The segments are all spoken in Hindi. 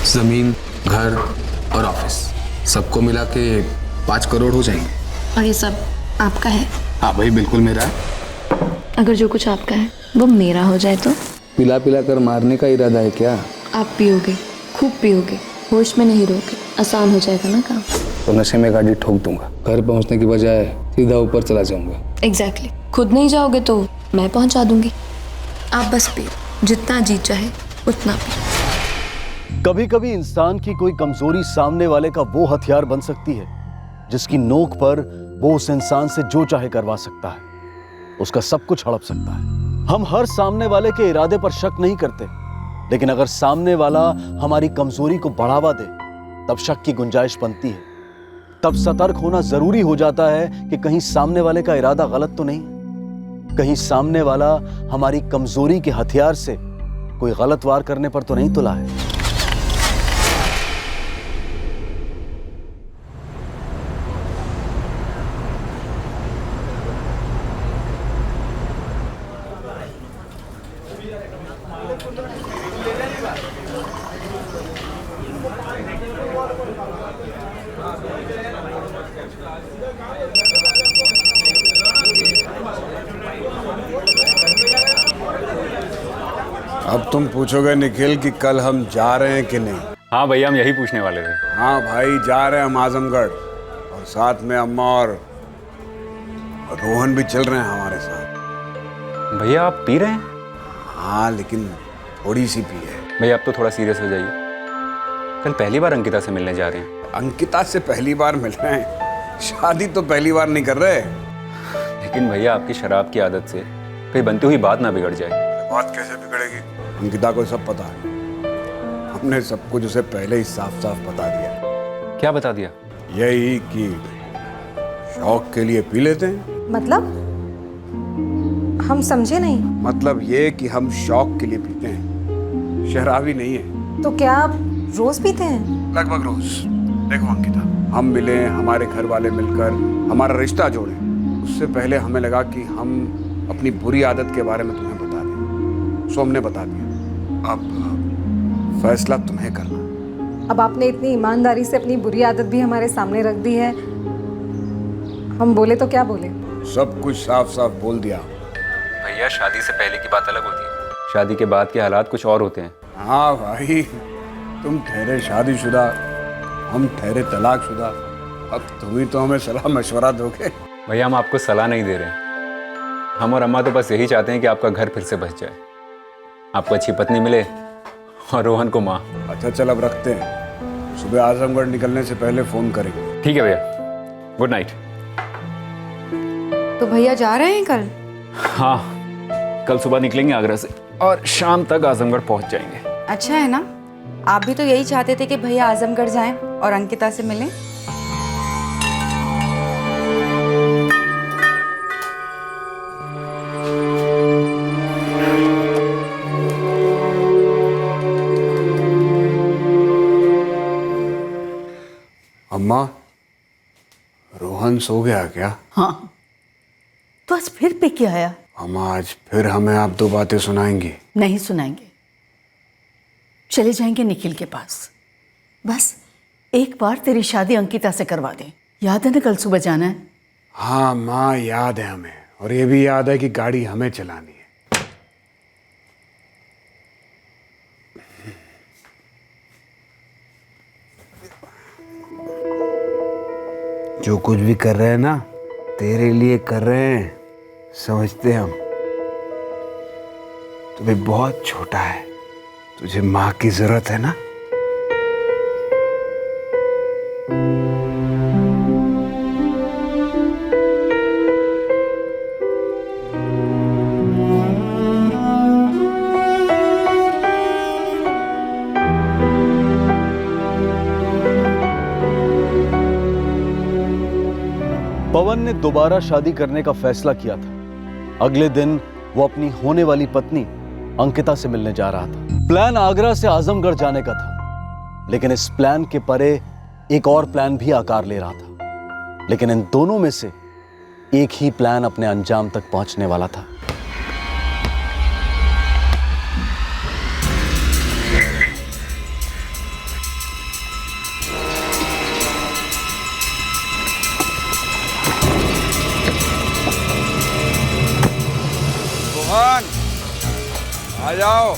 जमीन, घर और ऑफिस सबको मिला के 5 करोड़ हो जाएंगे। और ये सब आपका है? हाँ भाई, बिल्कुल मेरा है। अगर जो कुछ आपका है वो मेरा हो जाए तो? पिला पिला कर मारने का इरादा है क्या? आप पियोगे, खूब पियोगे, होश में नहीं रहोगे, आसान हो जाएगा ना काम। तो नशे में गाड़ी ठोक दूंगा, घर पहुंचने की बजाय सीधा ऊपर चला जाऊंगा। एग्जैक्टली। खुद नहीं जाओगे तो मैं पहुंचा दूंगी। आप बस पियो, जितना जी चाहे उतना पियो। कभी कभी इंसान की कोई कमजोरी सामने वाले का वो हथियार बन सकती है जिसकी नोक पर वो उस इंसान से जो चाहे करवा सकता है, उसका सब कुछ हड़प सकता है। हम हर सामने वाले के इरादे पर शक नहीं करते, लेकिन अगर सामने वाला हमारी कमजोरी को बढ़ावा दे तब शक की गुंजाइश बनती है। तब सतर्क होना जरूरी हो जाता है कि कहीं सामने वाले का इरादा गलत तो नहीं, कहीं सामने वाला हमारी कमजोरी के हथियार से कोई गलत वार करने पर तो नहीं तुला है। अब तुम पूछोगे निखिल कि कल हम जा रहे हैं कि नहीं? हाँ भैया, हम यही पूछने वाले थे। हाँ भाई, जा रहे हैं हम आजमगढ़, और साथ में अम्मा और रोहन भी चल रहे हैं हमारे साथ। भैया आप पी रहे हैं? हाँ, लेकिन थोड़ी सी पी है। भैया आप तो थोड़ा सीरियस हो जाइए, कल पहली बार अंकिता से मिलने जा रहे हैं। अंकिता से पहली बार मिल रहे हैं? शादी तो पहली बार नहीं कर रहे। लेकिन भैया आपकी शराब की आदत से कहीं बनती हुई बात ना बिगड़ जाए। बात कैसे बिगड़ेगी? अंकिता को सब पता है, हमने सब कुछ उसे पहले ही साफ साफ बता दिया। क्या बता दिया? यही कि शौक के लिए पी लेते हैं। मतलब? हम समझे नहीं। मतलब ये कि हम शौक के लिए पीते हैं, शराबी नहीं है। तो क्या आप रोज पीते हैं? लगभग रोज। देखो अंकिता, हम मिले, हमारे घर वाले मिलकर हमारा रिश्ता जोड़े, उससे पहले हमें लगा कि हम अपनी बुरी आदत के बारे में तुम्हें बता दें, सो हमने बता दिया। अब फैसला तुम्हें करना। अब आपने इतनी ईमानदारी से अपनी बुरी आदत भी हमारे सामने रख दी है, हम बोले तो क्या बोले? सब कुछ साफ साफ बोल दिया। भैया शादी से पहले की बात अलग होती है, शादी के बाद के हालात कुछ और होते हैं। हाँ भाई, तुम ठहरे शादीशुदा, हम ठहरे तलाकशुदा, अब तुम ही तो हमें सलाह मशवरा दोगे। भैया हम आपको सलाह नहीं दे रहे, हम और अम्मा तो बस यही चाहते हैं कि आपका घर फिर से बस जाए, आपको अच्छी पत्नी मिले और रोहन को माँ। अच्छा चल, अब रखते हैं, सुबह आजमगढ़ निकलने से पहले फोन करेंगे। ठीक है भैया, गुड नाइट। तो भैया जा रहे हैं कल? हाँ, कल सुबह निकलेंगे आगरा से और शाम तक आजमगढ़ पहुंच जाएंगे। अच्छा है ना, आप भी तो यही चाहते थे कि भैया आजमगढ़ जाएं और अंकिता से मिलें। अम्मा, रोहन सो गया क्या? हाँ, तो आज फिर पे क्या आया? अम्मा, आज फिर हमें आप 2 बातें सुनाएंगी? नहीं सुनाएंगे, चले जाएंगे निखिल के पास। बस एक बार तेरी शादी अंकिता से करवा दें। याद है ना कल सुबह जाना है? हाँ माँ, याद है हमें, और ये भी याद है कि गाड़ी हमें चलानी है। जो कुछ भी कर रहे हैं ना, तेरे लिए कर रहे हैं, समझते हम। तू भी बहुत छोटा है, तुझे माँ की जरूरत है ना। पवन ने दोबारा शादी करने का फैसला किया था। अगले दिन वो अपनी होने वाली पत्नी अंकिता से मिलने जा रहा था। प्लान आगरा से आजमगढ़ जाने का था, लेकिन इस प्लान के परे एक और प्लान भी आकार ले रहा था। लेकिन इन दोनों में से एक ही प्लान अपने अंजाम तक पहुंचने वाला था। रोहन आ जाओ।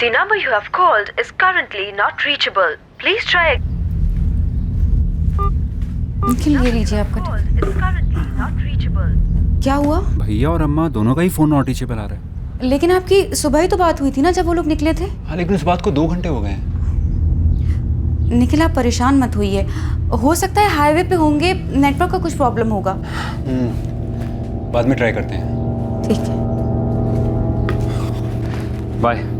The number you have called is currently not reachable. Please try again. Nikhil, ये लीजिए आपका Called is currently not reachable. क्या हुआ? भैया और अम्मा दोनों का ही फ़ोन नॉट रीचेबल आ रहा है। लेकिन आपकी सुबह ही तो बात हुई थी ना, जब वो लोग निकले थे। हाँ, लेकिन उस बात को 2 घंटे हो गए हैं। निखिल, आप परेशान मत होइए, हो सकता है हाईवे पे होंगे, नेटवर्क का कुछ प्रॉब्लम होगा। बाद में ट्राई करते हैं। ठीक है, bye.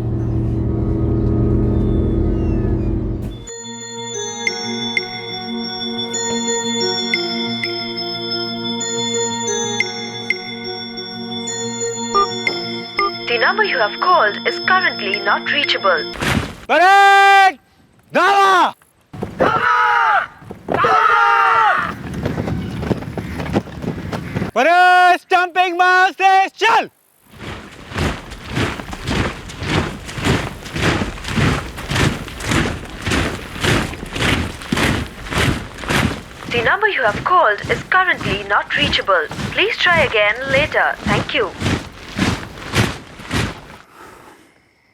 The number you have called is currently not reachable. परेड! दावा! परेड! स्टंपिंग मार से चल! The number you have called is currently not reachable. Please try again later. Thank you.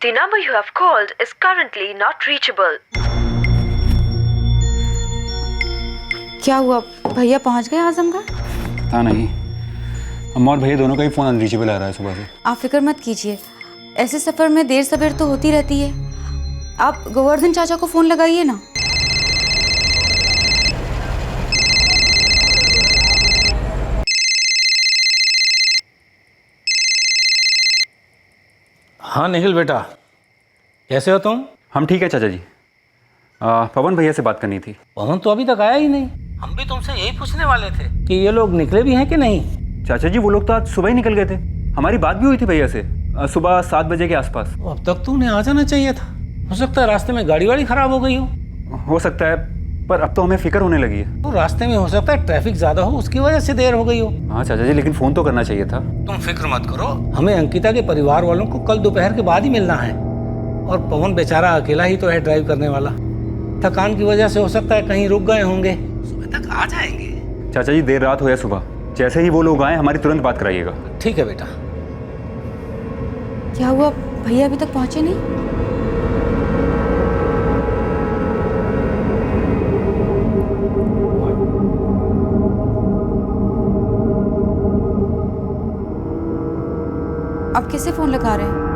The number you have called is currently not reachable. क्या हुआ? भैया पहुंच गए आजमगढ़? पता नहीं, अम्मा और भैया दोनों का ही फ़ोन अनरीचेबल आ रहा है सुबह से। आप फिक्र मत कीजिए, ऐसे सफ़र में देर सवेर तो होती रहती है। आप गोवर्धन चाचा को फ़ोन लगाइए ना। हाँ निखिल बेटा, कैसे हो तुम? हम ठीक है चाचा जी। पवन भैया से बात करनी थी। पवन तो अभी तक आया ही नहीं। हम भी तुमसे यही पूछने वाले थे कि ये लोग निकले भी हैं कि नहीं। चाचा जी, वो लोग तो आज सुबह ही निकल गए थे। हमारी बात भी हुई थी भैया से सुबह 7 बजे के आसपास। तो अब तक तो उन्हें आ जाना चाहिए था। हो सकता है रास्ते में गाड़ी वाड़ी खराब हो गई हो सकता है, पर अब तो हमें फिक्र होने लगी है। तो रास्ते में हो सकता है ट्रैफिक ज़्यादा हो, उसकी वजह से देर हो गई हो। हाँ चाचा जी, लेकिन फ़ोन तो करना चाहिए था। तुम फिक्र मत करो, हमें अंकिता के परिवार वालों को कल दोपहर के बाद ही मिलना है। और पवन बेचारा अकेला ही तो है ड्राइव करने वाला। थकान की वजह से हो सकता है कहीं रुक गए होंगे, सुबह तक आ जाएंगे। चाचा जी, देर रात हो या सुबह, जैसे ही वो लोग आए हमारी तुरंत बात कराइएगा। ठीक है बेटा। क्या हुआ? भैया अभी तक पहुंचे नहीं? आप किसे फोन लगा रहे हैं?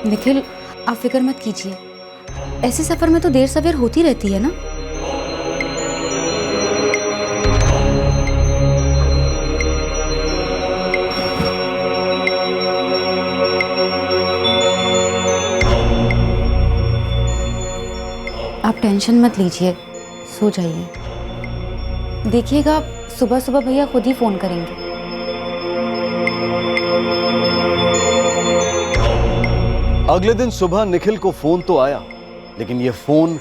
निखिल, आप फिक्र मत कीजिए, ऐसे सफर में तो देर सवेर होती रहती है ना। आप टेंशन मत लीजिए, सो जाइए। देखिएगा सुबह सुबह भैया खुद ही फोन करेंगे। अगले दिन सुबह निखिल को फोन तो आया, लेकिन यह फोन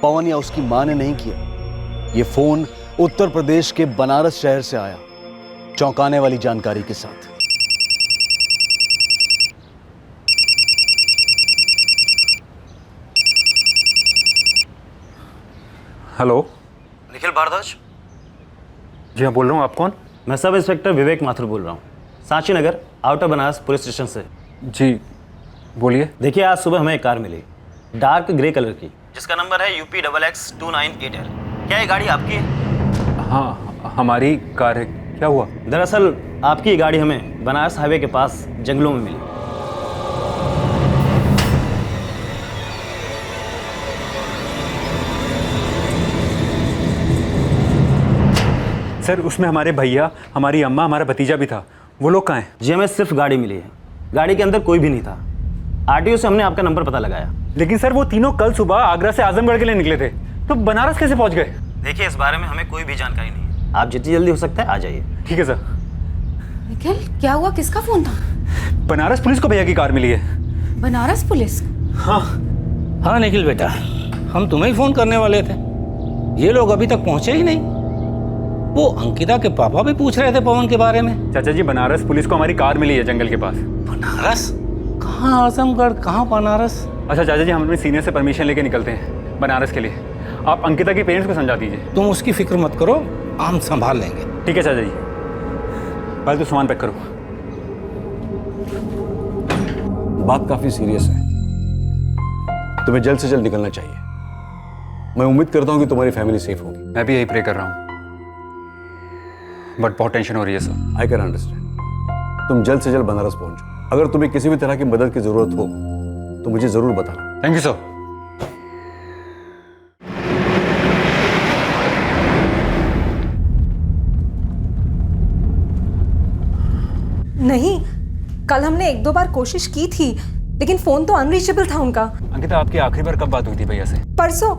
पवन या उसकी मां ने नहीं किया। यह फोन उत्तर प्रदेश के बनारस शहर से आया, चौंकाने वाली जानकारी के साथ। हेलो, निखिल भारद्वाज। जी हाँ, बोल रहा हूँ। आप कौन? मैं सब इंस्पेक्टर विवेक माथुर बोल रहा हूँ, सांची नगर आउटर बनारस पुलिस स्टेशन से। जी बोलिए। देखिए, आज सुबह हमें एक कार मिली, डार्क ग्रे कलर की, जिसका नंबर है UP XX 298L। क्या ये गाड़ी आपकी है? हाँ, हमारी कार है। क्या हुआ? दरअसल आपकी ये गाड़ी हमें बनारस हाईवे के पास जंगलों में मिली। सर उसमें हमारे भैया, हमारी अम्मा, हमारा भतीजा भी था। वो लोग कहाँ हैं? जी हमें सिर्फ गाड़ी मिली है, गाड़ी के अंदर कोई भी नहीं था। आरटीओ से हमने आपका नंबर पता लगाया। लेकिन सर वो तीनों कल सुबह आगरा से आजमगढ़ के लिए निकले थे, तो बनारस कैसे पहुंच गए? देखिए इस बारे में हमें कोई भी जानकारी नहीं है, आप जितनी जल्दी हो सकता है आ जाइए। ठीक है सर। निखिल क्या हुआ, किसका फोन था? बनारस पुलिस को भैया की कार मिली है। बनारस पुलिस? हाँ निखिल बेटा, हम तुम्हें ही फोन करने वाले थे, ये लोग अभी तक पहुंचे ही नहीं। वो अंकिता के पापा भी पूछ रहे थे पवन के बारे में। चाचा जी बनारस पुलिस को हमारी कार मिली है जंगल के पास। बनारस? कहाँ आजमगढ़, कहाँ बनारस? अच्छा चाचा जी, हम अपने सीनियर से परमिशन लेके निकलते हैं बनारस के लिए। आप अंकिता के पेरेंट्स को समझा दीजिए। तुम उसकी फिक्र मत करो, हम संभाल लेंगे। ठीक है चाचा जी, पहले तो सामान पैक करो। बात काफी सीरियस है, तुम्हें जल्द से जल्द निकलना चाहिए। मैं उम्मीद करता हूं कि तुम्हारी फैमिली सेफ होगी। मैं भी यही प्रे कर रहा हूँ, बट बहुत टेंशन हो रही है सर। I can understand. तुम जल्द से जल्द बनारस पहुंचो। अगर तुम्हें किसी भी तरह की मदद की जरूरत हो तो मुझे जरूर बताना। Thank you sir. नहीं, कल हमने 1-2 बार कोशिश की थी, लेकिन फोन तो अनरीचेबल था उनका। अंकिता आपकी आखिरी बार कब बात हुई थी भैया से? परसों।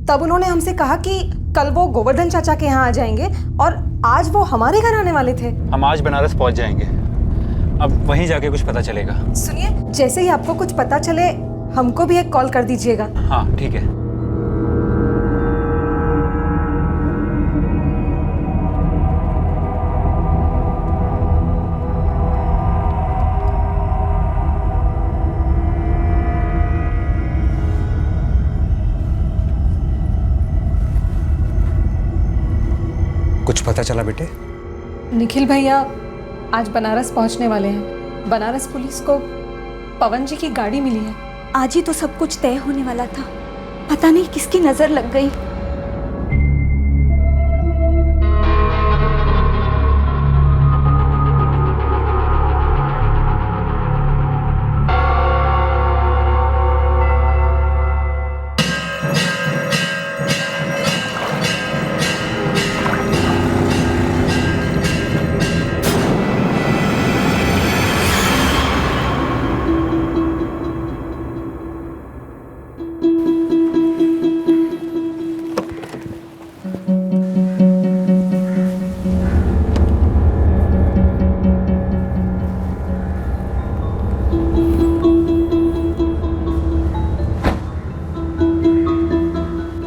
तब उन्होंने हमसे कहा कि कल वो गोवर्धन चाचा के यहाँ आ जाएंगे और आज वो हमारे घर आने वाले थे। हम आज बनारस पहुंच जाएंगे, अब वहीं जाके कुछ पता चलेगा। सुनिए, जैसे ही आपको कुछ पता चले हमको भी एक कॉल कर दीजिएगा। हाँ ठीक है। कुछ पता चला बेटे? निखिल भैया आज बनारस पहुंचने वाले हैं। बनारस पुलिस को पवन जी की गाड़ी मिली है। आज ही तो सब कुछ तय होने वाला था, पता नहीं किसकी नजर लग गई।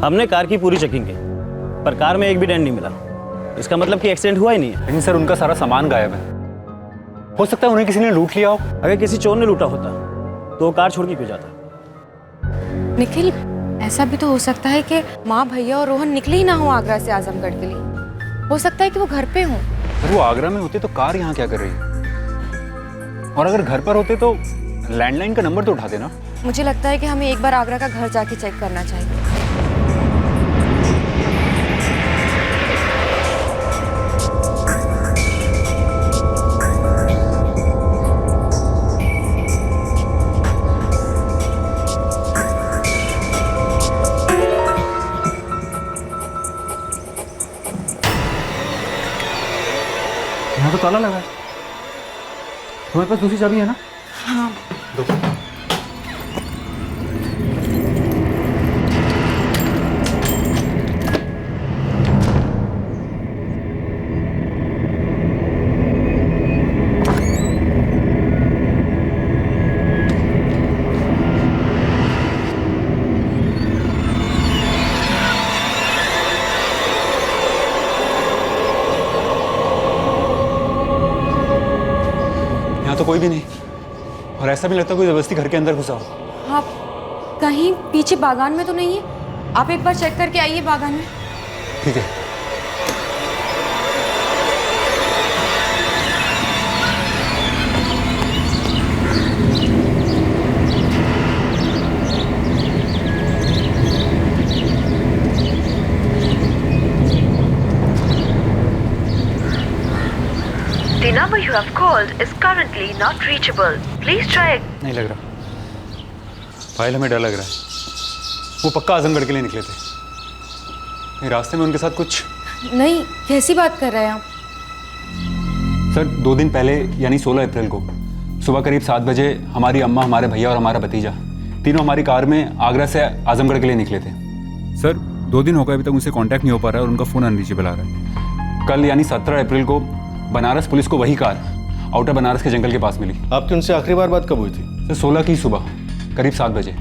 हमने कार की पूरी चेकिंग की, पर कार में एक भी डेंट नहीं मिला। इसका मतलब कि एक्सीडेंट हुआ ही नहीं है। लेकिन सर उनका सारा सामान गायब है, हो सकता है उन्हें किसी ने लूट लिया हो। अगर किसी चोर ने लूटा होता तो वो कार छोड़ के क्यों जाता? निखिल ऐसा भी तो हो सकता है कि माँ, भैया और रोहन निकले ही ना हो आगरा से आजमगढ़ के लिए। हो सकता है कि वो घर पे हों। वो आगरा में होते तो कार यहाँ क्या कर रही है? और अगर घर पर होते तो लैंडलाइन का नंबर तो उठाते ना। मुझे लगता है कि हमें एक बार आगरा का घर जाके चेक करना चाहिए। यहाँ तो ताला लगा है। तुम्हारे पास दूसरी चाबी है ना? हाँ। दो। तो कोई भी नहीं, और ऐसा भी लगता है कोई जबरदस्ती घर के अंदर घुसा हो। हाँ, कहीं पीछे बागान में तो नहीं है? आप एक बार चेक करके आइए बागान में। ठीक है। you have called is currently not reachable. Please try again. नहीं लग रहा पायल, हमें डर लग रहा है। वो पक्का आजमगढ़ के लिए निकले थे। ये रास्ते में उनके साथ कुछ। नहीं, कैसी बात कर रहे हैं आप? सर 2 दिन पहले यानी 16 अप्रैल को सुबह करीब 7 बजे हमारी अम्मा, हमारे भैया और हमारा भतीजा तीनों हमारी कार में आगरा से आजमगढ़ के लिए निकले थे। सर 2 दिन हो गए, अभी तक उनसे कांटेक्ट नहीं हो पा रहा है और उनका फ़ोन अनरीचेबल आ रहा है। कल यानी 17 अप्रैल को बनारस पुलिस को वही कार आउटर बनारस के जंगल के पास मिली। आपकी उनसे आखिरी बार बात कब हुई थी? सर 16 की सुबह करीब 7 बजे।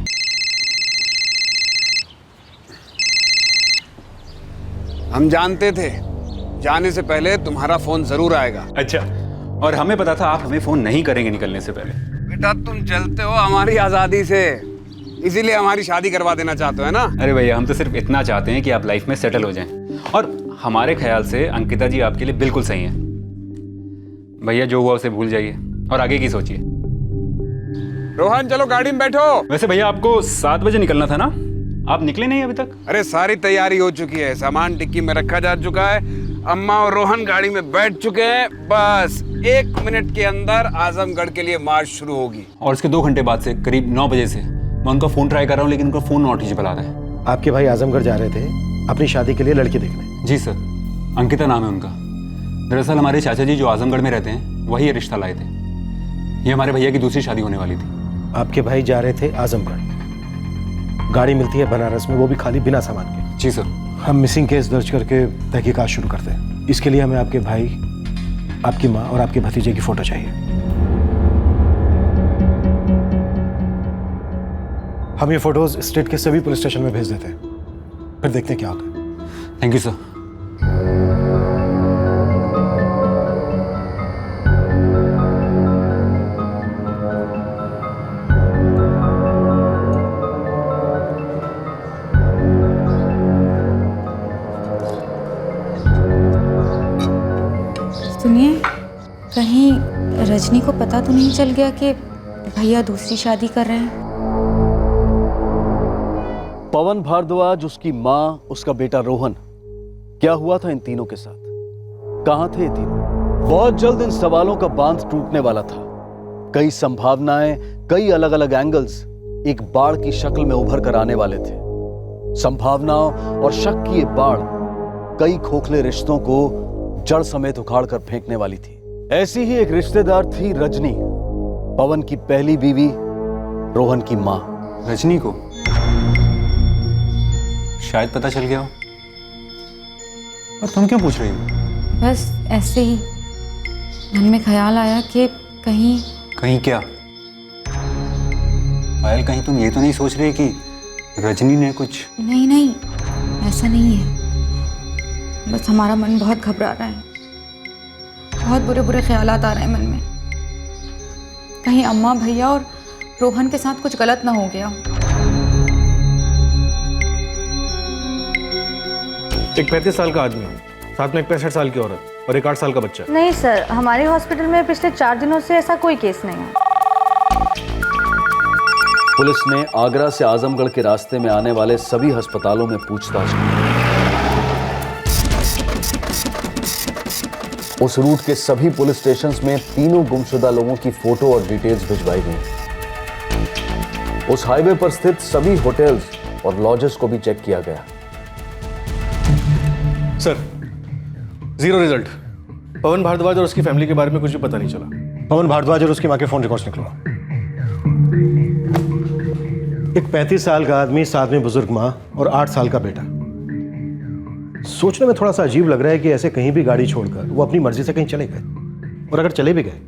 हम जानते थे जाने से पहले तुम्हारा फोन जरूर आएगा। अच्छा, और हमें पता था आप हमें फ़ोन नहीं करेंगे निकलने से पहले। बेटा तुम चलते हो हमारी आज़ादी से, इसीलिए हमारी शादी करवा देना चाहते हो, है ना? अरे भैया, हम तो सिर्फ इतना चाहते हैं कि आप लाइफ में सेटल हो जाएं, और हमारे ख्याल से अंकिता जी आपके लिए बिल्कुल सही हैं। भैया जो हुआ उसे भूल जाइए और आगे की सोचिए। रोहन चलो गाड़ी में बैठो। वैसे भैया आपको 7 बजे निकलना था ना, आप निकले नहीं अभी तक? अरे सारी तैयारी हो चुकी है, सामान डिक्की में रखा जा चुका है, अम्मा और रोहन गाड़ी में बैठ चुके हैं। बस 1 मिनट के अंदर आजमगढ़ के लिए मार्च शुरू होगी। और इसके 2 घंटे बाद से करीब 9 बजे से मैं उनका फ़ोन ट्राई कर रहा हूँ, लेकिन उनका फ़ोन नॉट रीचेबल आ रहा है। आपके भाई आजमगढ़ जा रहे थे अपनी शादी के लिए लड़की देखने? जी सर, अंकिता नाम है उनका। दरअसल हमारे चाचा जी जो आजमगढ़ में रहते हैं वही ये रिश्ता लाए थे। ये हमारे भैया की दूसरी शादी होने वाली थी। आपके भाई जा रहे थे आजमगढ़, गाड़ी मिलती है बनारस में, वो भी खाली बिना सामान के? जी सर। हम मिसिंग केस दर्ज करके तहकीकात शुरू करते हैं। इसके लिए हमें आपके भाई, आपकी माँ और आपके भतीजे की फोटो चाहिए। हम ये फोटोज स्टेट के सभी पुलिस स्टेशन में भेज देते हैं, फिर देखते हैं क्या होता है। Thank you sir. सुनिए, कहीं रजनी को पता तो नहीं चल गया कि भैया दूसरी शादी कर रहे हैं? पवन भारद्वाज, उसकी मां, उसका बेटा रोहन, क्या हुआ था इन तीनों के साथ? कहां थे ये तीनों? बहुत जल्द इन सवालों का बांध टूटने वाला था। कई संभावनाएं, कई अलग अलग एंगल्स एक बाढ़ की शक्ल में उभर कर आने वाले थे। संभावनाओं और शक की ये बाढ़ कई खोखले रिश्तों को जड़ समेत उखाड़ कर फेंकने वाली थी। ऐसी ही एक रिश्तेदार थी रजनी, पवन की पहली बीवी, रोहन की मां। रजनी को शायद पता चल गया हो, और तुम क्यों पूछ रही हो? बस ऐसे ही मन में ख्याल आया कि कहीं क्या? पायल, कहीं तुम ये तो नहीं सोच रही कि रजनी ने कुछ? नहीं, ऐसा नहीं है। बस हमारा मन बहुत घबरा रहा है, बहुत बुरे बुरे ख्यालात आ रहे हैं मन में। कहीं अम्मा, भैया और रोहन के साथ कुछ गलत ना हो गया। एक 35 साल का आदमी, साथ में एक 65 साल की औरत और एक 8 साल का बच्चा। नहीं सर, हमारे हॉस्पिटल में पिछले 4 दिनों से ऐसा कोई केस नहीं है। पुलिस ने आगरा से आजमगढ़ के रास्ते में आने वाले सभी अस्पतालों में पूछताछ की। उस रूट के सभी पुलिस स्टेशंस में तीनों गुमशुदा लोगों की फोटो और डिटेल्स भिजवाई गई। उस हाईवे पर स्थित सभी होटल्स और लॉजेस को भी चेक किया गया। Sir, 0 result. पवन भारद्वाज और उसकी फैमिली के बारे में कुछ भी पता नहीं चला। पवन भारद्वाज और उसकी मां के फोन रिकॉर्ड्स निकलवा। एक 35 साल का आदमी, साथ में बुजुर्ग मां और 8 साल का बेटा। सोचने में थोड़ा सा अजीब लग रहा है कि ऐसे कहीं भी गाड़ी छोड़कर वो अपनी मर्जी से कहीं चले गए, और अगर चले भी गए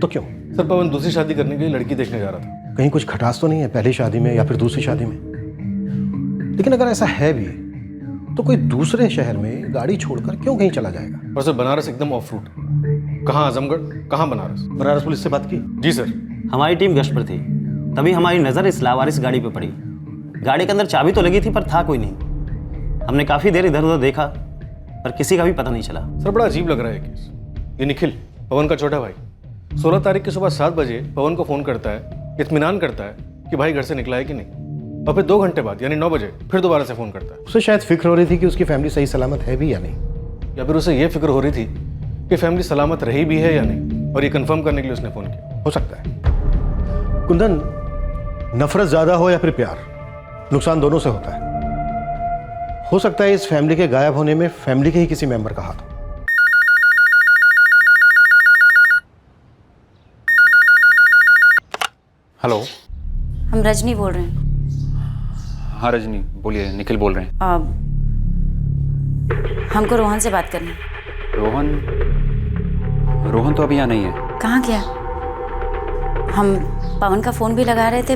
तो क्यों? सर, पवन दूसरी शादी करने के लिए लड़की देखने जा रहा था। कहीं कुछ खटास तो नहीं है पहली शादी में या फिर दूसरी शादी में? लेकिन अगर ऐसा है भी तो कोई दूसरे शहर में गाड़ी छोड़कर क्यों कहीं चला जाएगा? और सर, बनारस एकदम ऑफ रूट। कहाँ आजमगढ़, कहाँ बनारस? बनारस पुलिस से बात की? जी सर। हमारी टीम गश्त पर थी, तभी हमारी नज़र इस लावारिस गाड़ी पे पड़ी। गाड़ी के अंदर चाबी तो लगी थी पर था कोई नहीं। हमने काफ़ी देर इधर उधर देखा पर किसी का भी पता नहीं चला। सर, बड़ा अजीब लग रहा है केस। ये निखिल, पवन का छोटा भाई, 16 तारीख की सुबह 7 बजे पवन को फ़ोन करता है, इत्मीनान करता है कि भाई घर से निकला है कि नहीं, और फिर 2 घंटे बाद यानी 9 बजे फिर दोबारा से फ़ोन करता है। उसे शायद फिक्र हो रही थी कि उसकी फैमिली सही सलामत है भी या नहीं, या फिर उसे ये फिक्र हो रही थी कि फैमिली सलामत रही भी है या नहीं, और ये कंफर्म करने के लिए उसने फ़ोन किया। हो सकता है कुंदन, नफरत ज्यादा हो या फिर प्यार, नुकसान दोनों से होता है। हो सकता है इस फैमिली के गायब होने में फैमिली के ही किसी मेंबर का हाथ हो। हेलो, हम रजनी बोल रहे हैं। हाँ रजनी बोलिए, निखिल बोल रहे हैं। हमको रोहन से बात करनी है। रोहन तो अभी यहाँ नहीं है। कहाँ गया? हम पवन का फ़ोन भी लगा रहे थे,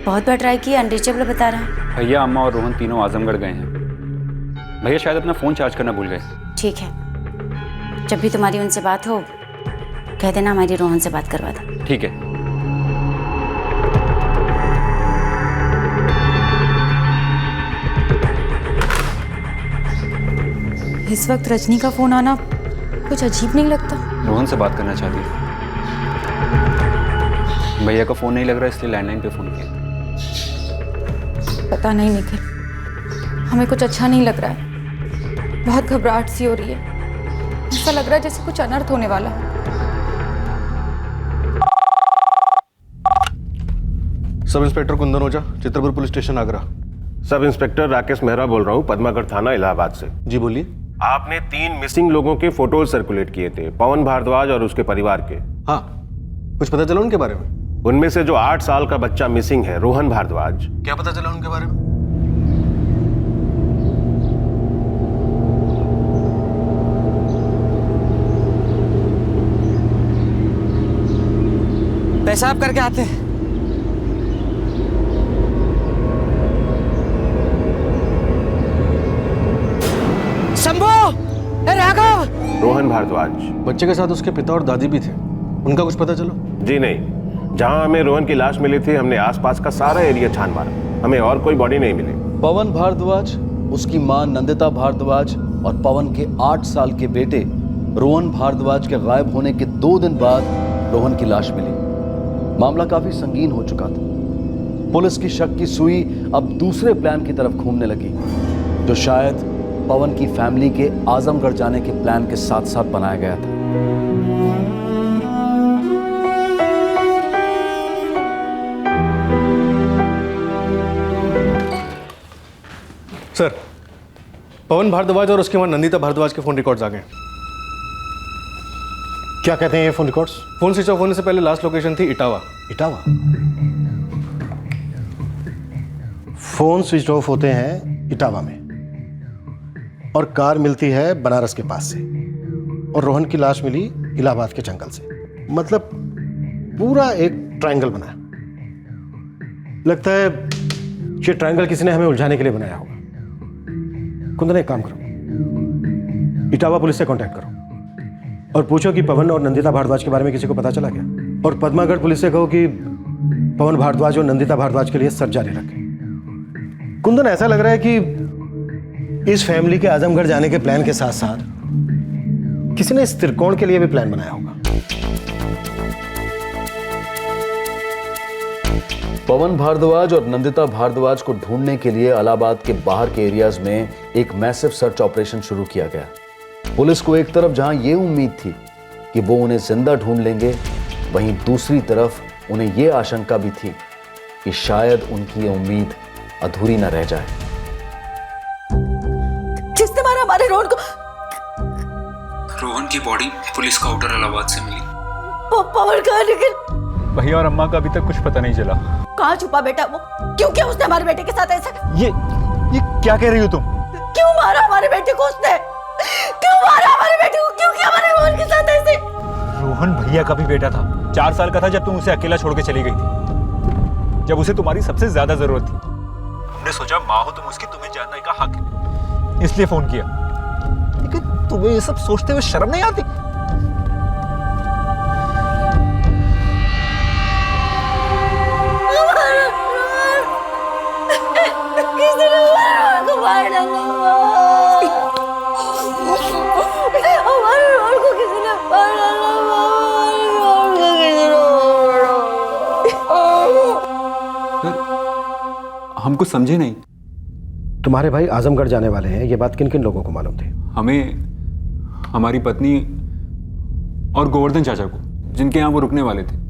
बहुत बार ट्राई किया, अनरीचेबल बता रहा है। भैया, अम्मा और रोहन तीनों आजमगढ़ गए हैं। भैया शायद अपना फ़ोन चार्ज करना भूल गए। ठीक है, जब भी तुम्हारी उनसे बात हो कह देना हमारी रोहन से बात करवा दो। ठीक है। इस वक्त रजनी का फ़ोन आना कुछ अजीब नहीं लगता? रोहन से बात करना चाहती है। भैया का फ़ोन नहीं लग रहा, इसलिए लैंडलाइन पे फ़ोन किया। पता नहीं निखिल, हमें कुछ अच्छा नहीं लग रहा है। बहुत घबराहट सी हो रही है। ऐसा लग रहा है जैसे कुछ अनर्थ होने वाला है। Sub inspector Kundan Ojha, Chitrapur police station, Agra. Sub inspector Rakesh Mehra बोल रहा हूँ, पद्मागढ़ थाना, इलाहाबाद से। जी बोलिए। आपने 3 मिसिंग लोगों के फोटोज सर्कुलेट किए थे, पवन भारद्वाज और उसके परिवार के। हाँ, कुछ पता चला उनके बारे में? उनमें से जो 8 साल का बच्चा मिसिंग है, रोहन भारद्वाज। क्या पता चला उनके बारे में? पेशाब करके आते हैं। शंभू, राघव। रोहन भारद्वाज। बच्चे के साथ उसके पिता और दादी भी थे, उनका कुछ पता चला? जी नहीं, जहां हमें रोहन की लाश मिली थी हमने आसपास का सारा एरिया छान मारा, हमें और कोई बॉडी नहीं मिली। पवन भारद्वाज, उसकी मां नंदिता भारद्वाज और पवन के 8 साल के बेटे रोहन भारद्वाज के गायब होने के 2 दिन बाद रोहन की लाश मिली। मामला काफी संगीन हो चुका था। पुलिस की शक की सुई अब दूसरे प्लान की तरफ घूमने लगी, जो शायद पवन की फैमिली के आजमगढ़ जाने के प्लान के साथ साथ बनाया गया था। सर, पवन भारद्वाज और उसके मां नंदिता भारद्वाज के फोन रिकॉर्ड्स आ गए। क्या कहते हैं ये phone records? Phone switch off होने से पहले लास्ट लोकेशन थी Etawah. Etawah? Phone switch off होते हैं इटावा में, और कार मिलती है बनारस के पास से, और रोहन की लाश मिली इलाहाबाद के जंगल से। मतलब पूरा एक ट्रायंगल बना। लगता है ये ट्रायंगल किसी ने हमें उलझाने के लिए बनाया होगा। कुंदन, एक काम करो, इटावा पुलिस से कांटेक्ट करो और पूछो कि पवन और नंदिता भारद्वाज के बारे में किसी को पता चला क्या, और पद्मागढ़ पुलिस से कहो कि पवन भारद्वाज और नंदिता भारद्वाज के लिए सर्च जारी रखें। कुंदन, ऐसा लग रहा है कि इस फैमिली के आजमगढ़ जाने के प्लान के साथ साथ किसी ने इस त्रिकोण के लिए भी प्लान बनाया होगा। पवन भारद्वाज और नंदिता भारद्वाज को ढूंढने के लिए इलाहाबाद के बाहर के एरियाज में एक मैसिव सर्च ऑपरेशन शुरू किया गया। पुलिस को एक तरफ जहां यह उम्मीद थी कि वो उन्हें जिंदा ढूंढ लेंगे, वहीं दूसरी तरफ उन्हें यह आशंका भी थी कि शायद उनकी यह उम्मीद अधूरी न रह जाए। किसने मारा हमारे रोहन को? रोहन की बॉडी पुलिस को आउटर इलाहाबाद से मिली। पवन कहाँ निकल? भैया और अम्मा का अभी तक कुछ पता नहीं चला। कहाँ छुपा बेटा वो? क्यों किया उसने हमारे बेटे के साथ ऐसा? ये क्या कह रही हो तुम? क्यों मारा हमारे बेटे को उसने? क्यों मारा हमारे बेटे को? क्यों किया हमारे रोहन के साथ ऐसे? रोहन भैया का भी बेटा था। 4 साल का था जब तुम उसे अकेला छोड़ के चली गई थी, जब उसे तुम्हारी सबसे ज्यादा जरूरत थी। हमने सोचा माँ हो तुम उसकी, तुम्हें जानने का हक है, इसलिए फोन किया। लेकिन तुम्हें ये सब सोचते हुए शर्म नहीं आती? हम कुछ समझे नहीं। तुम्हारे भाई आजमगढ़ जाने वाले हैं, ये बात किन किन लोगों को मालूम थी? हमें, हमारी पत्नी और गोवर्धन चाचा को, जिनके यहाँ वो रुकने वाले थे।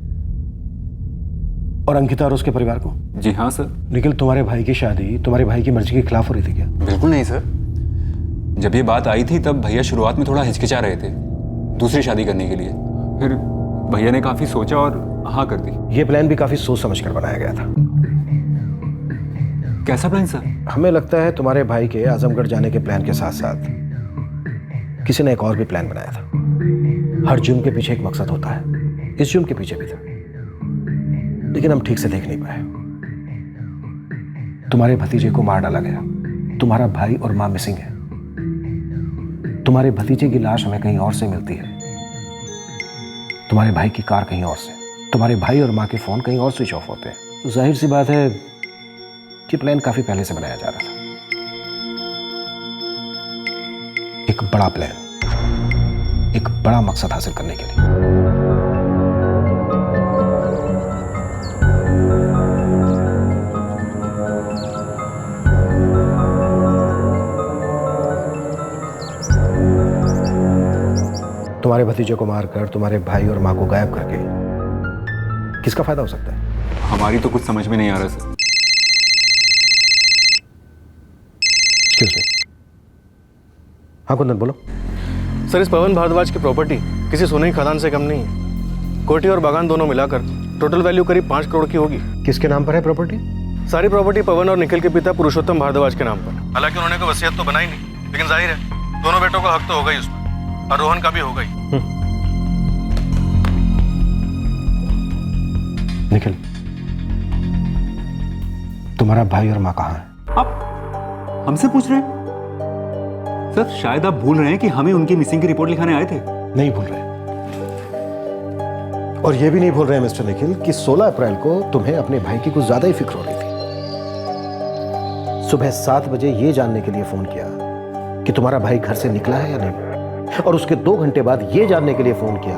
और अंकिता और उसके परिवार को? जी हाँ सर। निखिल, तुम्हारे भाई की शादी तुम्हारे भाई की मर्जी के खिलाफ हो रही थी क्या? बिल्कुल नहीं सर। जब ये बात आई थी तब भैया शुरुआत में थोड़ा हिचकिचा रहे थे दूसरी शादी करने के लिए। फिर भैया ने काफी सोचा और हाँ कर दी। ये प्लान भी काफी सोच समझ कर बनाया गया था। कैसा प्लान सर? हमें लगता है तुम्हारे भाई के आजमगढ़ जाने के प्लान के साथ साथ किसी ने एक और भी प्लान बनाया था। हर जुर्म के पीछे एक मकसद होता है, इस जुर्म के पीछे भी था, लेकिन हम ठीक से देख नहीं पाए। तुम्हारे भतीजे को मार डाला गया, तुम्हारा भाई और मां मिसिंग है। तुम्हारे भतीजे की लाश हमें कहीं और से मिलती है, तुम्हारे भाई की कार कहीं और से, तुम्हारे भाई और मां के फोन कहीं और स्विच ऑफ होते हैं। तो जाहिर सी बात है कि प्लान काफी पहले से बनाया जा रहा था। एक बड़ा प्लान, एक बड़ा मकसद हासिल करने के लिए। तुम्हारे भतीजे को मारकर तुम्हारे भाई और मां को गायब करके किसका फायदा हो सकता है? हमारी तो कुछ समझ में नहीं आ रहा सर। Excuse me. हाँ कुंदन बोलो। सर, इस पवन भारद्वाज की प्रॉपर्टी किसी सोने की खदान से कम नहीं है। कोठी और बागान दोनों मिलाकर टोटल वैल्यू करीब 5 करोड़ की होगी। किसके नाम पर है प्रॉपर्टी? सारी प्रॉपर्टी पवन और निखिल के पिता पुरुषोत्तम भारद्वाज के नाम पर। हालांकि उन्होंने कोई वसीयत तो बनाई नहीं, लेकिन जाहिर है दोनों बेटों का हक तो होगा ही उसमें, और रोहन का भी होगा ही। निखिल, तुम्हारा भाई और मां कहाँ है? आप हमसे पूछ रहे हैं? सर शायद आप भूल रहे हैं कि हमें उनकी मिसिंग की रिपोर्ट लिखाने आए थे। नहीं भूल रहे। और यह भी नहीं भूल रहे मिस्टर निखिल कि 16 अप्रैल को तुम्हें अपने भाई की कुछ ज्यादा ही फिक्र हो रही थी। सुबह 7 बजे यह जानने के लिए फोन किया कि तुम्हारा भाई घर से निकला है या नहीं, और उसके 2 घंटे बाद यह जानने के लिए फोन किया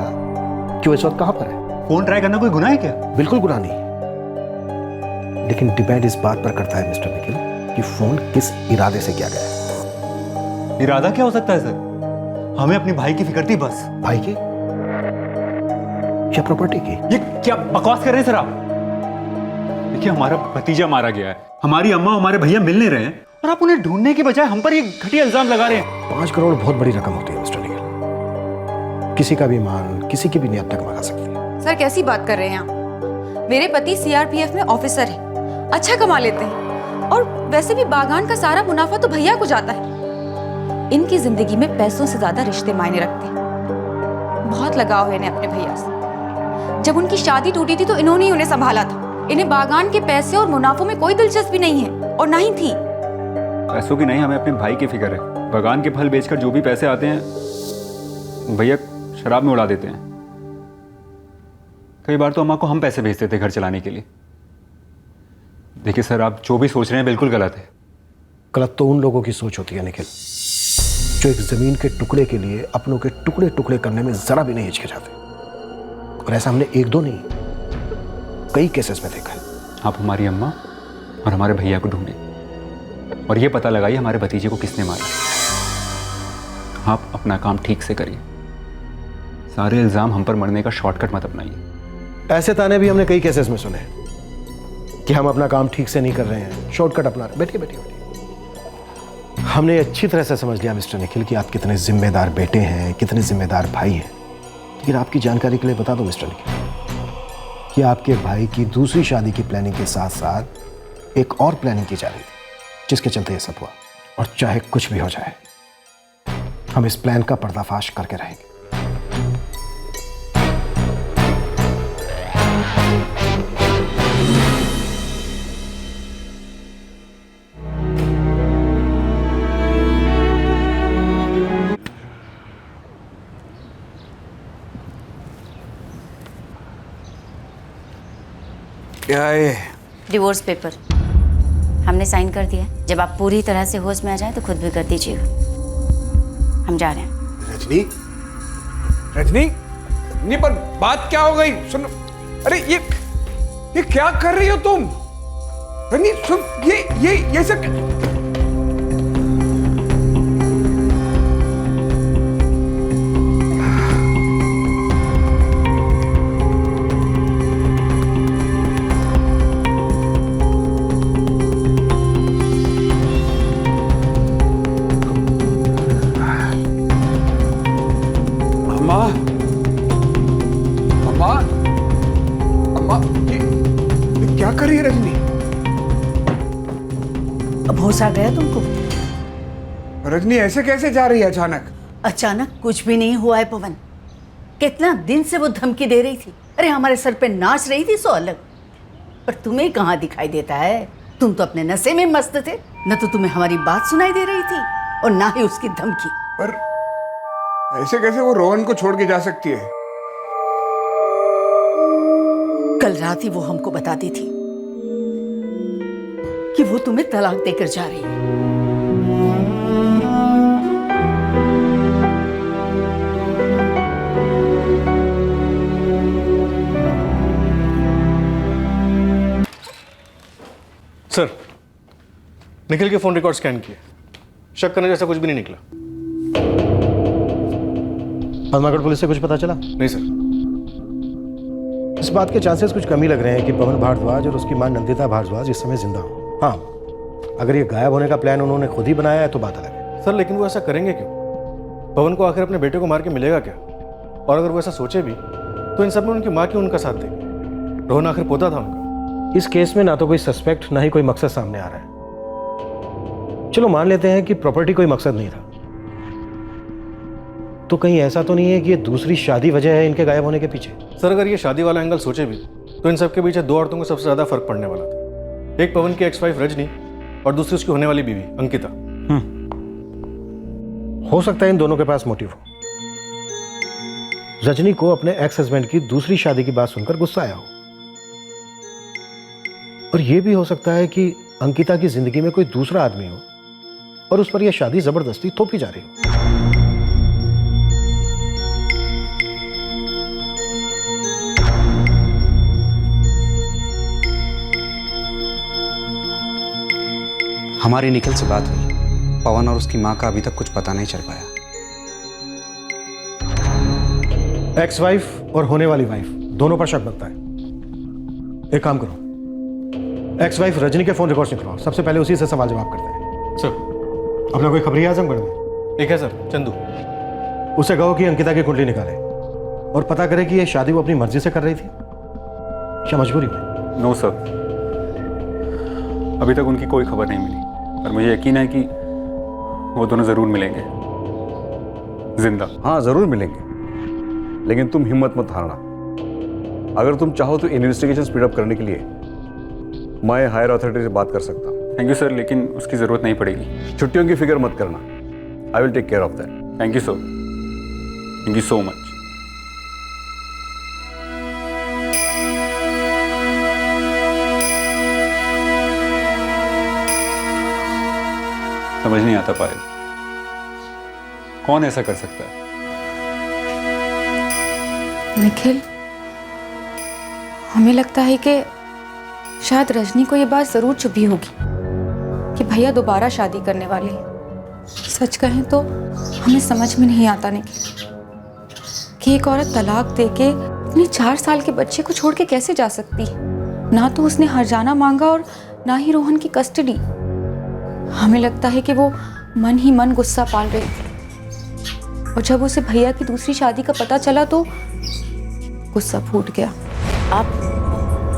कि वो इस वक्त कहां पर है। फोन ट्राई करना कोई गुनाह है क्या? बिल्कुल गुनाह नहीं, लेकिन डिपेंड इस बात पर करता है मिस्टर निखिल कि फोन किस इरादे से किया गया है। इरादा क्या हो सकता है सर? हमें अपने भाई की फिक्र थी बस। भाई की या प्रॉपर्टी की? ये क्या बकवास कर रहे हैं सर आप? देखिए, हमारा भतीजा मारा गया है, हमारी अम्मा हमारे भैया मिल नहीं रहे हैं, और आप उन्हें ढूंढने के बजाय हम पर ये घटिया इल्जाम लगा रहे हैं। 5 करोड़ बहुत बड़ी रकम होती है मिस्टर निखिल। किसी का भी माल किसी की भी नियत तक मंगा सकती है। सर कैसी बात कर रहे हैं आप? मेरे पति सीआरपीएफ में ऑफिसर है, अच्छा कमा लेते हैं, और वैसे भी बागान का सारा मुनाफा तो भैया को जाता है। इनकी जिंदगी में पैसों से ज्यादा रिश्ते मायने रखते हैं। बहुत लगाव है इन्हें अपने भैया से। जब उनकी शादी टूटी थी तो इन्होंने ही उन्हें संभाला था। इन्हें बागान के पैसे और मुनाफों में कोई दिलचस्पी नहीं है, और ना ही थी। पैसों की नहीं, हमें अपने भाई की फिक्र है। बागान के फल बेचकर जो भी पैसे आते हैं भैया शराब में उड़ा देते हैं। कई बार तो अम्मा को हम पैसे भेजते थे घर चलाने के लिए। देखिए सर, आप जो भी सोच रहे हैं बिल्कुल गलत है। गलत तो उन लोगों की सोच होती है निखिल, जो एक जमीन के टुकड़े के लिए अपनों के टुकड़े टुकड़े करने में जरा भी नहीं हिचकिचाते। और ऐसा हमने 1-2 नहीं, कई केसेस में देखा है। आप हमारी अम्मा और हमारे भैया को ढूंढे और ये पता लगाइए हमारे भतीजे को किसने मारा। आप अपना काम ठीक से करिए, सारे इल्जाम हम पर मरने का शॉर्टकट मत अपनाइए। ऐसे ताने भी हमने कई केसेस में सुने कि हम अपना काम ठीक से नहीं कर रहे हैं, शॉर्टकट अपना रहे। बैठिए बैठिए बैठिए। हमने अच्छी तरह से समझ लिया मिस्टर निखिल कि आप कितने जिम्मेदार बेटे हैं, कितने जिम्मेदार भाई हैं। लेकिन आपकी जानकारी के लिए बता दो मिस्टर निखिल कि आपके भाई की दूसरी शादी की प्लानिंग के साथ साथ एक और प्लानिंग की जा रही थी, जिसके चलते ये सब हुआ। और चाहे कुछ भी हो जाए, हम इस प्लान का पर्दाफाश करके रहेंगे। क्या है? डिवोर्स पेपर हमने साइन कर दिया। जब आप पूरी तरह से होश में आ जाए तो खुद भी कर दीजिएगा। हम जा रहे हैं। रजनी, रजनी, नहीं पर बात क्या हो गई? सुन, अरे ये क्या कर रही हो तुम? रजनी सुन, ये सब ये क्या कर रही है रजनी? अब होश आ गया तुमको? रजनी ऐसे कैसे जा रही है अचानक? अचानक कुछ भी नहीं हुआ है पवन। कितना दिन से वो धमकी दे रही थी, अरे हमारे सर पे नाच रही थी सो अलग। पर तुम्हें कहाँ दिखाई देता है? तुम तो अपने नशे में मस्त थे। न तो तुम्हें हमारी बात सुनाई दे रही थी और ना ही उसकी धमकी। पर ऐसे कैसे वो रोहन को छोड़ के जा सकती है? कल रात ही वो हमको बताती थी कि वो तुम्हें तलाक देकर जा रही है। सर, निखिल के फोन रिकॉर्ड स्कैन किए, शक करने जैसा कुछ भी नहीं निकला। पद्मागढ़ पुलिस से कुछ पता चला? नहीं सर। इस बात के चांसेस कुछ कम ही लग रहे हैं कि पवन भारद्वाज और उसकी मां नंदिता भारद्वाज इस समय जिंदा हो। हाँ, अगर ये गायब होने का प्लान उन्होंने खुद ही बनाया है तो बात अलग है। सर लेकिन वो ऐसा करेंगे क्यों? पवन को आखिर अपने बेटे को मार के मिलेगा क्या? और अगर वो ऐसा सोचे भी तो इन सब में उनकी माँ क्यों उनका साथ देगी? रोहन आखिर पोता था उनका। इस केस में ना तो कोई सस्पेक्ट ना ही कोई मकसद सामने आ रहा है। चलो मान लेते हैं कि प्रॉपर्टी कोई मकसद नहीं था, तो कहीं ऐसा तो नहीं है कि ये दूसरी शादी वजह है इनके गायब होने के पीछे? सर अगर ये शादी वाला एंगल सोचे भी तो इन सब के पीछे दो औरतों को सबसे ज्यादा फर्क पड़ने वाला था। एक पवन की एक्स वाइफ रजनी और दूसरी उसकी होने वाली बीवी अंकिता। हो सकता है इन दोनों के पास मोटिव हो। रजनी को अपने एक्स हस्बैंड की दूसरी शादी की बात सुनकर गुस्सा आया हो, और यह भी हो सकता है कि अंकिता की जिंदगी में कोई दूसरा आदमी हो और उस पर यह शादी जबरदस्ती थोपी जा रही हो। हमारी निखिल से बात हुई, पवन और उसकी मां का अभी तक कुछ पता नहीं चल पाया। एक्स वाइफ और होने वाली वाइफ दोनों पर शक बनता है। एक काम करो, एक्स वाइफ रजनी के फोन रिकॉर्ड्स निकलवाओ, सबसे पहले उसी से सवाल जवाब करते हैं। सर अपना कोई खबरी है आजमगढ़ में? एक है सर, चंदू। उसे कहो कि अंकिता की कुंडली निकाले और पता करे कि यह शादी वो अपनी मर्जी से कर रही थी या मजबूरी में। नो सर, अभी तक उनकी कोई खबर नहीं मिली, और मुझे यकीन है कि वो दोनों जरूर मिलेंगे जिंदा। हाँ जरूर मिलेंगे, लेकिन तुम हिम्मत मत हारना। अगर तुम चाहो तो इन्वेस्टिगेशन स्पीड अप करने के लिए मैं हायर अथॉरिटी से बात कर सकता हूँ। थैंक यू सर, लेकिन उसकी जरूरत नहीं पड़ेगी। छुट्टियों की फिक्र मत करना, I will take care of that. Thank you sir, thank you so much. समझ नहीं आता पायल, कौन ऐसा कर सकता है? निखिल, हमें लगता है कि शायद रजनी को ये बात जरूर चुभी होगी कि भैया दोबारा शादी करने वाले हैं। सच कहें तो हमें समझ में नहीं आता निखिल कि एक औरत तलाक देके अपने 4 साल के बच्चे को छोड़ के कैसे जा सकती है। ना तो उसने हर्जाना मांगा और ना ही रोहन की कस्टडी। हमें लगता है कि वो मन ही मन गुस्सा पाल रही थी, और जब उसे भैया की दूसरी शादी का पता चला तो गुस्सा फूट गया। आप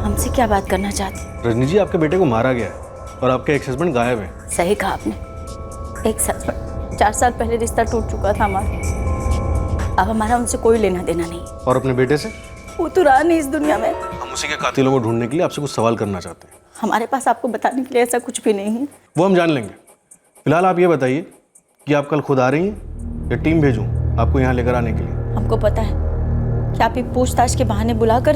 हमसे क्या बात करना चाहते? रजनी जी, आपके बेटे को मारा गया है और आपके एक्स हस्बैंड गायब है। सही कहा आपने। एक साल 4 साल पहले रिश्ता टूट चुका था हमारा। अब हमारा उनसे कोई लेना देना नहीं। और अपने बेटे से? वो तो रहा नहीं इस दुनिया में। हम उसी के कातिलों को ढूंढने के लिए आपसे कुछ सवाल करना चाहते हैं। हमारे पास आपको बताने के लिए ऐसा कुछ भी नहीं है। वो हम जान लेंगे। फिलहाल आप ये बताइए कि आप कल खुद आ रही हैं या टीम भेजूं आपको यहाँ लेकर आने के लिए? हमको पता है कि आप ये पूछताछ के बहाने बुलाकर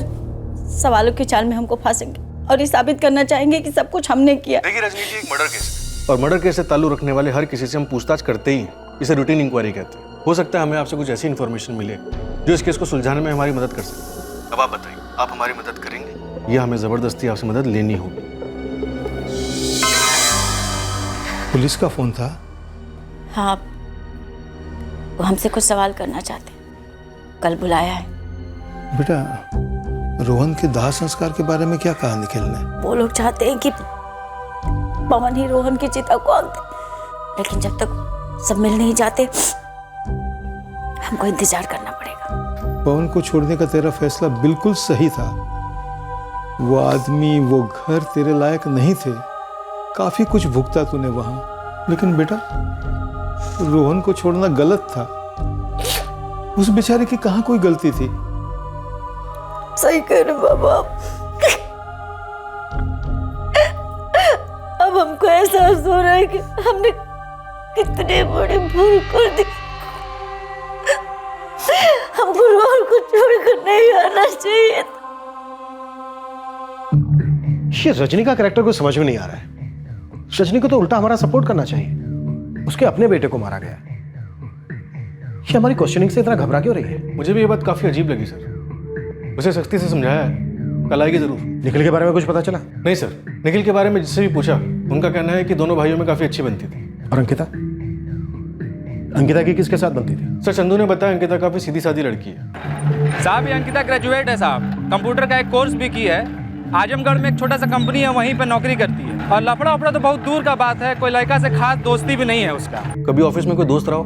सवालों के जाल में हमको फांसेंगे और ये साबित करना चाहेंगे कि सब कुछ हमने किया। देखिए रजनी जी, एक मर्डर केस और मर्डर केस से ताल्लुक रखने वाले हर किसी से हम पूछताछ करते ही हैं। इसे रूटीन इंक्वायरी कहते हैं। हो सकता है हमें आपसे कुछ ऐसी इन्फॉर्मेशन मिले जो इस केस को सुलझाने में हमारी मदद कर सके। अब आप बताइए, आप हमारी मदद करेंगे या हमें जबरदस्ती आपसे मदद लेनी होगी? पुलिस का फोन था? हाँ, वो हमसे कुछ सवाल करना चाहते हैं। कल बुलाया है। बेटा, रोहन के दाह संस्कार के बारे में क्या कहा निखिल ने? वो लोग चाहते हैं कि पवन ही रोहन की चिता को आग दे, लेकिन जब तक सब मिल नहीं जाते हमको इंतजार करना पड़ेगा। पवन को छोड़ने का तेरा फैसला बिल्कुल सही था, वो आदमी, वो घर तेरे लायक नहीं थे। काफी कुछ भुगता तूने वहां, लेकिन बेटा रोहन को छोड़ना गलत था। उस बेचारे की कहाँ कोई गलती थी। सही कह रहे बाबा। अब हमको एहसास हो रहा है कि हमने कितनी बड़ी भूल कर दी। हमको रोहन को छोड़कर नहीं आना चाहिए था। ये रजनी का कैरेक्टर कोई समझ में नहीं आ रहा है। रजनी को तो उल्टा हमारा सपोर्ट करना चाहिए। उसके अपने बेटे को मारा गया। ये हमारी क्वेश्चनिंग से इतना घबरा क्यों रही है? मुझे भी ये बात काफी अजीब लगी सर। उसे सख्ती से समझाया है, कल आएगी जरूर। निखिल के बारे में कुछ पता चला? नहीं सर, निखिल के बारे में जिससे भी पूछा उनका कहना है कि दोनों भाइयों में काफी अच्छी बनती थी। और अंकिता? अंकिता की किसके साथ बनती थी? सर चंदू ने बताया अंकिता काफी सीधी सादी लड़की है। साहब ये अंकिता ग्रेजुएट है साहब, कंप्यूटर का एक कोर्स भी की है। आजमगढ़ में एक छोटा सा कंपनी है, वहीं पे नौकरी करती है। और लफड़ा वफड़ा तो बहुत दूर का बात है, कोई लड़का से खास दोस्ती भी नहीं है उसका। कभी ऑफिस में कोई दोस्त रहा हो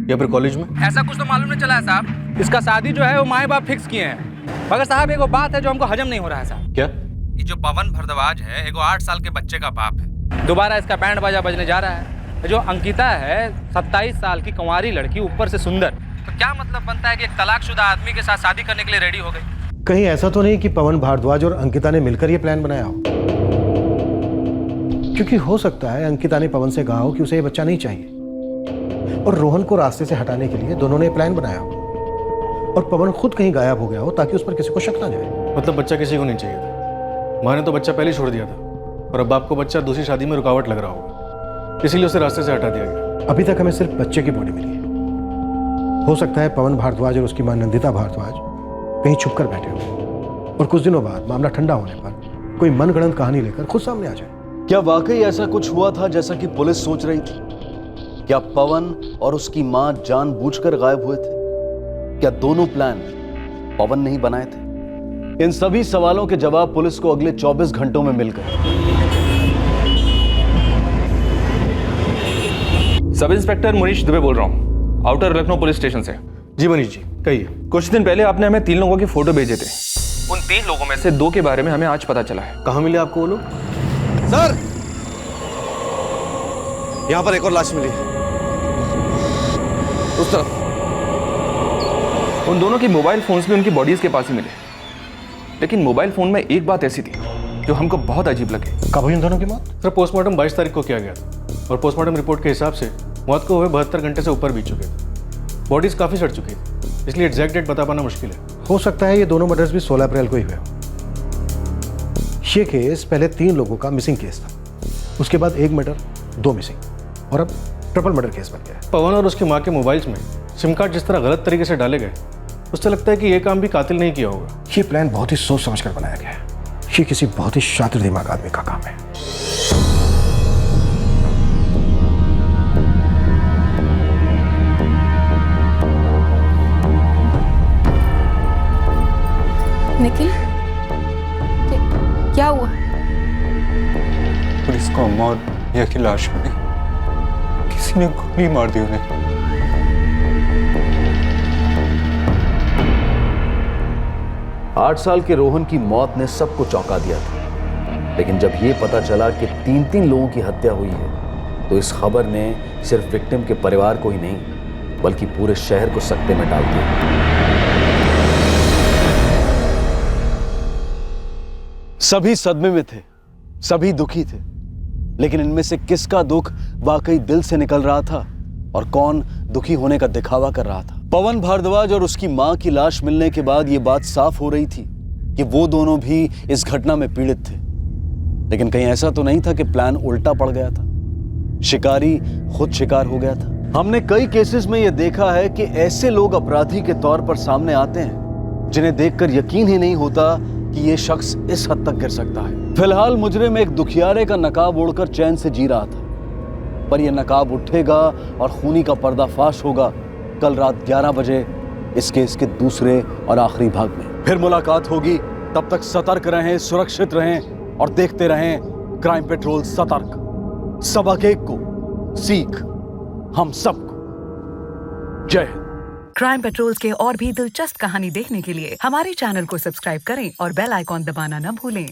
या फिर कॉलेज में? ऐसा कुछ तो मालूम नहीं चला है साहब। इसका शादी जो है वो माए बाप फिक्स किए हैं। मगर साहब एक बात है जो हमको हजम नहीं हो रहा है साहब। क्या? ये जो पवन भारद्वाज है, एक 8 साल के बच्चे का बाप है। दोबारा इसका बैंड बाजा बजने जा रहा है। जो अंकिता है 27 साल की कुंवारी लड़की, ऊपर से सुंदर, तो क्या मतलब बनता है कि एक तलाकशुदा आदमी के साथ शादी करने के लिए रेडी हो गई? कहीं ऐसा तो नहीं कि पवन भारद्वाज और अंकिता ने मिलकर ये प्लान बनाया हो? क्योंकि हो सकता है अंकिता ने पवन से कहा हो कि उसे ये बच्चा नहीं चाहिए, और रोहन को रास्ते से हटाने के लिए दोनों ने प्लान बनाया हो, और पवन खुद कहीं गायब हो गया हो ताकि उस पर किसी को शक ना जाए। मतलब बच्चा किसी को नहीं चाहिए था। माँ ने तो बच्चा पहले छोड़ दिया था, और अब बाप को बच्चा दूसरी शादी में रुकावट लग रहा होगा, इसीलिए उसे रास्ते से हटा दिया गया। अभी तक हमें सिर्फ बच्चे की बॉडी मिली है। हो सकता है पवन भारद्वाज और उसकी मां नंदिता भारद्वाज कहीं छुप कर बैठे हो, और कुछ दिनों बाद मामला ठंडा होने पर कोई मनगढ़ंत कहानी लेकर खुद सामने आ जाए। क्या वाकई ऐसा कुछ हुआ था जैसा कि पुलिस सोच रही थी? क्या पवन और उसकी मां जानबूझकर गायब हुए थे? क्या दोनों प्लान पवन ने ही बनाए थे? इन सभी सवालों के जवाब पुलिस को अगले 24 घंटों में मिल गए। सब इंस्पेक्टर मुनीश दुबे बोल रहा हूँ, आउटर लखनऊ पुलिस स्टेशन से। जी मनीष जी, कहिए। कुछ दिन पहले आपने हमें 3 लोगों के फोटो भेजे थे। उन 3 लोगों में से 2 के बारे में हमें आज पता चला है। कहाँ मिले आपको वो लोग? सर, यहाँ पर एक और लाश मिली, उस तरफ। उन दोनों के मोबाइल फोन्स भी उनकी बॉडीज के पास ही मिले, लेकिन मोबाइल फोन में एक बात ऐसी थी जो हमको बहुत अजीब लगे। कब हुई उन दोनों की मौत? सर पोस्टमार्टम 22 तारीख को किया गया था, और पोस्टमार्टम रिपोर्ट के हिसाब से मौत को हुए 72 घंटे से ऊपर बीत चुके थे। बॉडीज काफी सड़ चुकी थी, इसलिए एग्जैक्ट डेट बता पाना मुश्किल है। हो सकता है ये दोनों मर्डर्स भी 16 अप्रैल को ही हुए हो। ये केस पहले 3 लोगों का मिसिंग केस था, उसके बाद 1 मर्डर, 2 मिसिंग, और अब ट्रिपल मर्डर केस बन गया। पवन और उसकी माँ के मोबाइल्स में सिम कार्ड जिस तरह गलत तरीके से डाले गए, उससे लगता है कि ये काम भी कातिल नहीं किया होगा। ये प्लान बहुत ही सोच समझकर बनाया गया है। ये किसी बहुत ही शातिर दिमाग आदमी का काम है। निखिल, क्या हुआ? पुलिस को अम्मा और भैया की लाश मिली, किसी ने गोली मार दी उन्हें। आठ साल के रोहन की मौत ने सबको चौंका दिया था, लेकिन जब ये पता चला कि 3 लोगों की हत्या हुई है, तो इस खबर ने सिर्फ विक्टिम के परिवार को ही नहीं बल्कि पूरे शहर को सकते में डाल दिया। सभी सदमे में थे, सभी दुखी थे, लेकिन इनमें से किसका दुख वाकई दिल से निकल रहा था और कौन दुखी होने का दिखावा कर रहा था? पवन भारद्वाज और उसकी मां की लाश मिलने के बाद यह बात साफ हो रही थी कि वो दोनों भी इस घटना में पीड़ित थे, लेकिन कहीं ऐसा तो नहीं था कि प्लान उल्टा पड़ गया था, शिकारी खुद शिकार हो गया था। हमने कई केसेस में यह देखा है कि ऐसे लोग अपराधी के तौर पर सामने आते हैं जिन्हें देखकर यकीन ही नहीं होता कि ये शख्स इस हद तक गिर सकता है। फिलहाल मुजरिम एक दुखियारे का नकाब ओढ़कर चैन से जी रहा था, पर यह नकाब उठेगा और खूनी का पर्दाफाश होगा कल रात 11 बजे इस केस के दूसरे और आखिरी भाग में। फिर मुलाकात होगी, तब तक सतर्क रहें, सुरक्षित रहें और देखते रहें क्राइम पेट्रोल सतर्क। सबक एक को, सीख हम सबको। जय हिंद। क्राइम पेट्रोल्स के और भी दिलचस्प कहानी देखने के लिए हमारे चैनल को सब्सक्राइब करें और बेल आइकॉन दबाना न भूलें।